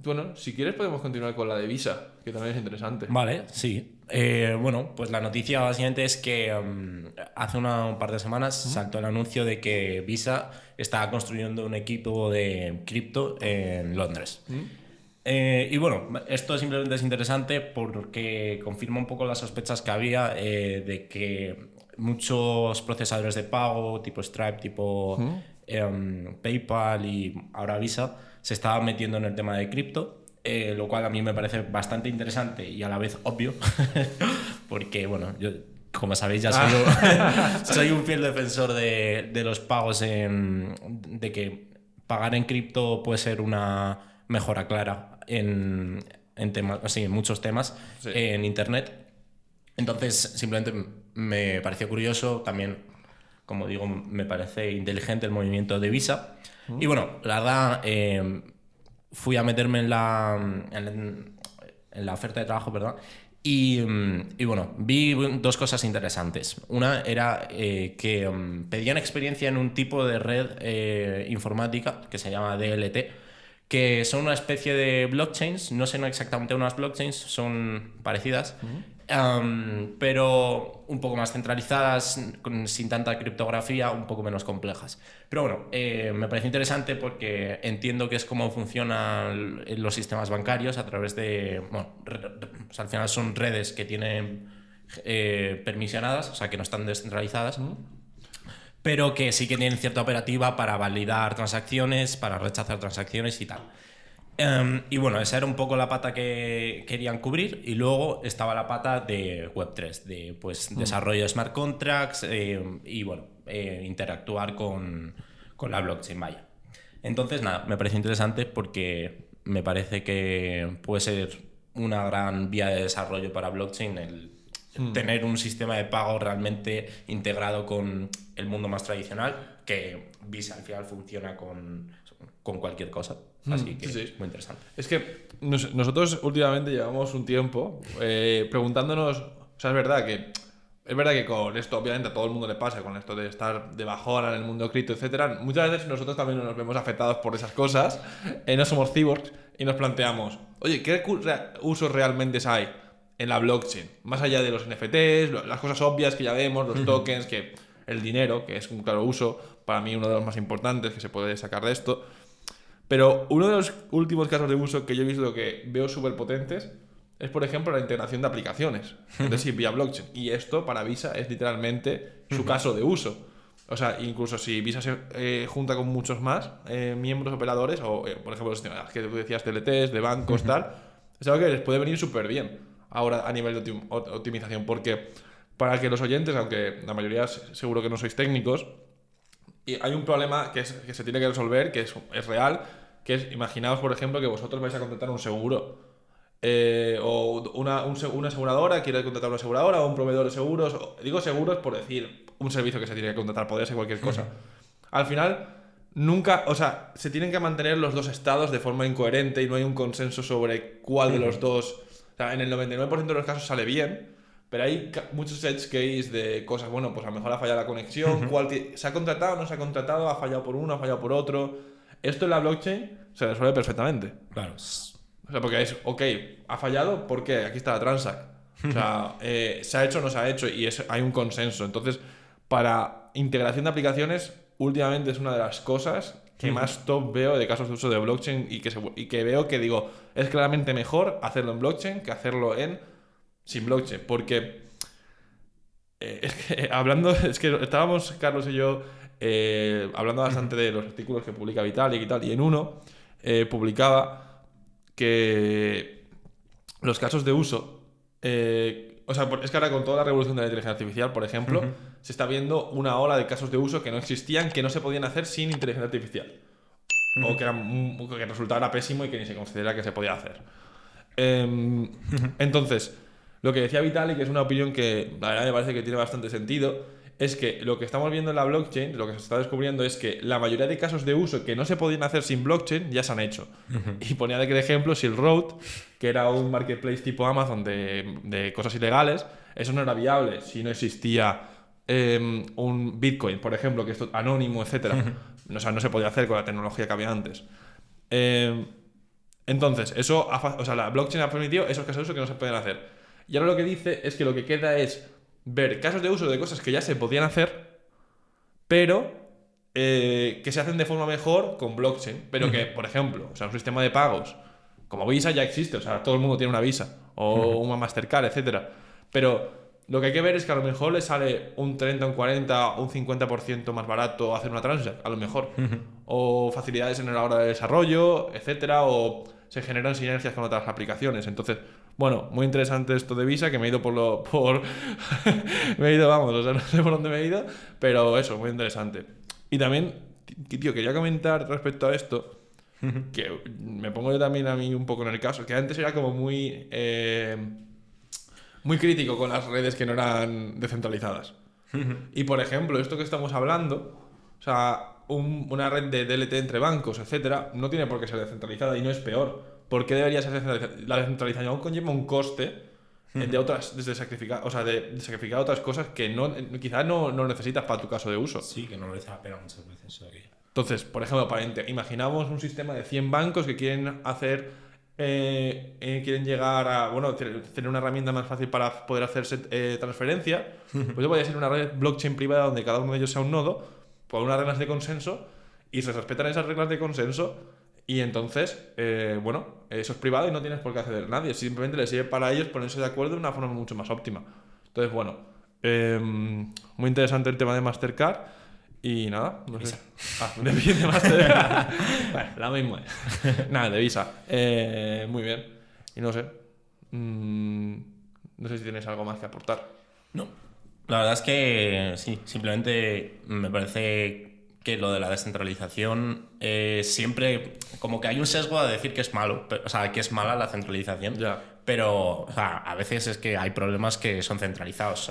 Bueno, si quieres podemos continuar con la de Visa, que también es interesante. Vale, sí. Bueno, pues la noticia básicamente es que hace un par de semanas saltó el anuncio de que Visa estaba construyendo un equipo de cripto en Londres. Y bueno, esto simplemente es interesante porque confirma un poco las sospechas que había de que muchos procesadores de pago, tipo Stripe, tipo PayPal y ahora Visa, se estaban metiendo en el tema de cripto. Lo cual a mí me parece bastante interesante y a la vez obvio, porque bueno, yo como sabéis ya soy un fiel defensor de los pagos, de que pagar en cripto puede ser una mejora clara temas, en muchos temas Sí. en internet. Entonces simplemente me pareció curioso, también como digo me parece inteligente el movimiento de Visa. Y bueno, la verdad, fui a meterme en la oferta de trabajo, perdón, y bueno, vi dos cosas interesantes. Una era que pedían experiencia en un tipo de red informática que se llama DLT, que son una especie de blockchains, no sé exactamente unas blockchains, son parecidas, pero un poco más centralizadas, sin tanta criptografía, un poco menos complejas. Pero bueno, me parece interesante porque entiendo que es cómo funcionan los sistemas bancarios a través de... Bueno, o sea, al final son redes que tienen permisionadas, o sea, que no están descentralizadas, pero que sí que tienen cierta operativa para validar transacciones, para rechazar transacciones y tal. Y bueno, esa era un poco la pata que querían cubrir, y luego estaba la pata de Web3, de pues desarrollo de smart contracts y bueno, interactuar con la blockchain, vaya. Entonces nada, me parece interesante porque me parece que puede ser una gran vía de desarrollo para blockchain el tener un sistema de pago realmente integrado con el mundo más tradicional, que Visa al final funciona con cualquier cosa. Así que Sí. es muy interesante. Es que nosotros últimamente llevamos un tiempo preguntándonos, o sea, es verdad que con esto obviamente a todo el mundo le pasa, con esto de estar de bajona en el mundo cripto, etcétera. Muchas veces nosotros también nos vemos afectados por esas cosas, no somos cyborgs y nos planteamos, oye, ¿qué usos realmente hay en la blockchain? Más allá de los NFTs, las cosas obvias que ya vemos, los tokens, que el dinero, que es un claro uso, para mí uno de los más importantes que se puede sacar de esto. Pero uno de los últimos casos de uso que yo he visto que veo súper potentes es, por ejemplo, la integración de aplicaciones. Entonces, sí, vía blockchain. Y esto para Visa es literalmente su caso de uso. O sea, incluso si Visa se junta con muchos más miembros operadores, o por ejemplo, los sistemas que tú decías, TLTs, de bancos, tal, es algo que les puede venir súper bien ahora a nivel de optimización. Porque para que los oyentes, aunque la mayoría seguro que no sois técnicos, y hay un problema que se tiene que resolver, que es real, que es, imaginaos, por ejemplo, que vosotros vais a contratar un seguro. O una aseguradora quiere contratar una aseguradora o un proveedor de seguros. Digo seguros por decir un servicio que se tiene que contratar, podría ser cualquier cosa. Al final, nunca, o sea, se tienen que mantener los dos estados de forma incoherente y no hay un consenso sobre cuál de los dos. O sea, en el 99% de los casos sale bien, pero hay muchos edge case de cosas, bueno, pues a lo mejor ha fallado la conexión, se ha contratado, no se ha contratado, ha fallado por uno, ha fallado por otro. Esto en la blockchain se resuelve perfectamente. Claro. O sea, porque es, ok, ha fallado, ¿por qué? Aquí está la transact. O sea, se ha hecho o no se ha hecho y hay un consenso. Entonces, para integración de aplicaciones, últimamente es una de las cosas que más top veo de casos de uso de blockchain y que veo que digo, es claramente mejor hacerlo en blockchain que hacerlo sin blockchain. Porque es que es que estábamos, Carlos y yo, hablando bastante de los artículos que publica Vitalik y tal, y en uno publicaba que los casos de uso, o sea, es que ahora con toda la revolución de la inteligencia artificial, por ejemplo, se está viendo una ola de casos de uso que no existían, que no se podían hacer sin inteligencia artificial. O que el resultado era pésimo y que ni se considera que se podía hacer. Entonces, lo que decía Vitalik, que es una opinión que la verdad me parece que tiene bastante sentido, es que lo que estamos viendo en la blockchain, lo que se está descubriendo es que la mayoría de casos de uso que no se podían hacer sin blockchain ya se han hecho. Y ponía de ejemplo Silk Road, que era un marketplace tipo Amazon de cosas ilegales. Eso no era viable si no existía un Bitcoin, por ejemplo, que es anónimo, etcétera. O sea, no se podía hacer con la tecnología que había antes. Entonces, o sea, la blockchain ha permitido esos casos de uso que no se pueden hacer. Y ahora lo que dice es que lo que queda es ver casos de uso de cosas que ya se podían hacer, pero que se hacen de forma mejor con blockchain. Pero que, por ejemplo, o sea, un sistema de pagos como Visa ya existe, o sea, todo el mundo tiene una Visa o una Mastercard, etcétera. Pero lo que hay que ver es que a lo mejor le sale un 30, un 40, un 50% más barato hacer una transaction, a lo mejor. O facilidades en la hora de desarrollo, etcétera, o se generan sinergias con otras aplicaciones. Entonces, bueno, muy interesante esto de Visa, que me he ido me he ido, vamos, o sea, no sé por dónde me he ido, pero eso, muy interesante. Y también, tío, quería comentar respecto a esto, que me pongo yo también a mí un poco en el caso, que antes era como muy crítico con las redes que no eran descentralizadas. Y por ejemplo, esto que estamos hablando, o sea, una red de DLT entre bancos, etcétera, no tiene por qué ser descentralizada y no es peor. ¿Por qué debería ser descentralizada? La descentralización conlleva un coste de otras, de sacrificar, o sea, de sacrificar otras cosas que quizás no necesitas para tu caso de uso. Sí, que no merece la pena muchas veces. Entonces, por ejemplo, imaginamos un sistema de 100 bancos que quieren quieren llegar a, bueno, tener una herramienta más fácil para poder hacerse transferencia. Pues yo podría ser una red blockchain privada donde cada uno de ellos sea un nodo, por unas reglas de consenso, y se respetan esas reglas de consenso, y entonces, bueno, eso es privado y no tienes por qué acceder a nadie. Simplemente les sirve para ellos ponerse de acuerdo de una forma mucho más óptima. Entonces, bueno, muy interesante el tema de Mastercard. Y nada, no sé. De Mastercard. Bueno, la misma. Nada, de Visa. Muy bien. Y no sé. No sé si tienes algo más que aportar. No. La verdad es que sí, simplemente me parece que lo de la descentralización siempre como que hay un sesgo a decir que es malo, o sea, que es mala la centralización. Ya. Pero o sea, a veces es que hay problemas que son centralizados.